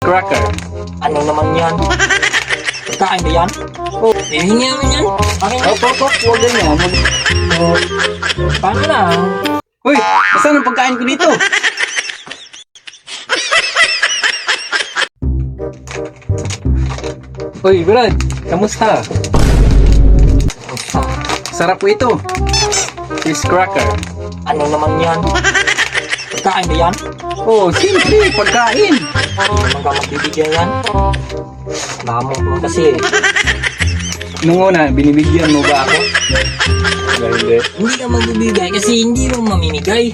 Cracker. Ano naman yan? Pagkain ba yan? Oh, hihingi naman yan. Akin na. Huwag ganyan. Oh, paano na? Uy, saan ang pagkain ko dito? Uy, Brad, kamusta? Sarap po ito. Fish cracker. Ano naman yan? Pagkain ba yan? Oh, siyempre, pagkain. Ano ka magbibigyan yan? Lamok mo kasi. Nung una, binibigyan mo ba ako? Hindi. Hindi ka magbibigay kasi hindi mo mamimigay.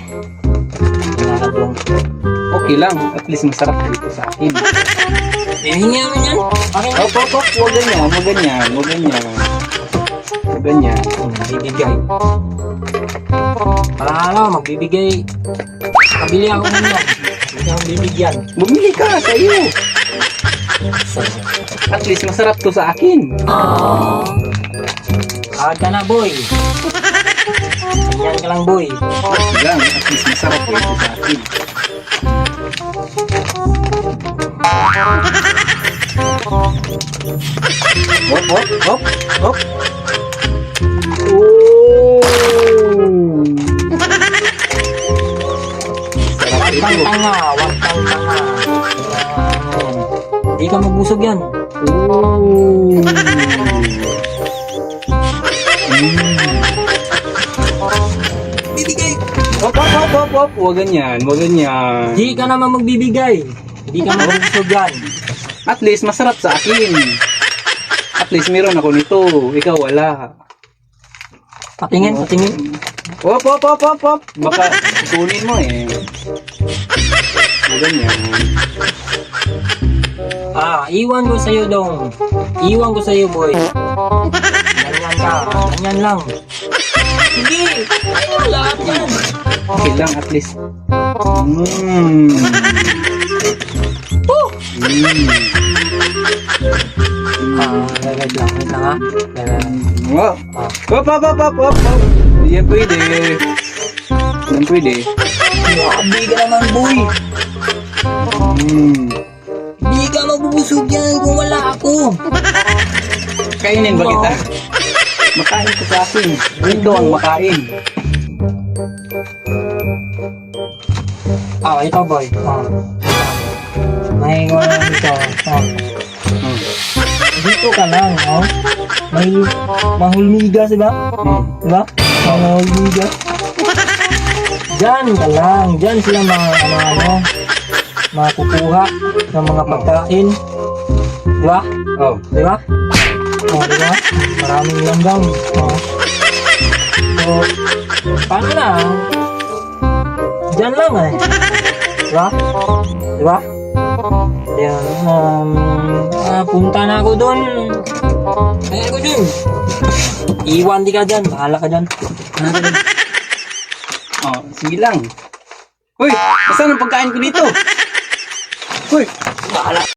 Nakakatong. Okay lang, at least masarap dito sa akin. Hihingi naman yan. Akin na. Huwag ganyan, huwag ganyan, huwag ganyan. Huwag ganyan. Magbibigay. Para magbibigay. Kabili ako niya. Hindi ako bibigyan. Bumili ka sa iyo. At least masarap to sa akin. Agad ka na, boy. Ganyan ka lang, boy. Lang, at least masarap po ito sa akin. Hop, hop, hop, hop. Oh! Sarap Wag kang ito. tanga, wag kang tanga. Hindi ka magbusog yan. Oh! Bibigay. Hop, hop, hop, hop, hop. Huwag ganyan, huwag ganyan. Hindi ka naman magbibigay. Hindi ka magbusog yan. At least masarap sa akin. At least meron ako nito. Ikaw wala. Patingin, patingin. Hop, hop, hop, hop, hop. Baka kunin mo eh. Huwag ganyan. Iwan ko sa'yo dong. Iwan ko sa'yo, boy. Ganyan ka. Ganyan lang. Sige. Ayaw, lahat yan. Okay lang, at least. Mm. Oh! Mm. Wait lang ha. Oh. Hop, hop, hop, hop, hop, hop. Yan pwede. Yan pwede. Grabe ka naman, boy. Mm. Hindi ka magbubusog yan kung wala ako. Kainin ba kita? Makain ko sa akin. Ito ang makain. Ito, boy. May wala dito. Mm. Dito ka lang, oh. May mahulmigas, diba? Mm. Diba? Mahulmigas. Diyan ka lang. Diyan sila makukuha ng mga pagkain. Diba? Oh. Diba? Diba? Maraming langgam. So, paano na? Diyan lang eh. Diba? Diba? Yan, punta na ako doon. Ay, ako dun. Iwan di ka dyan. Bahala ka dyan. Oh, sige lang. Uy, saan ang pagkain ko dito? Uy, Bahala.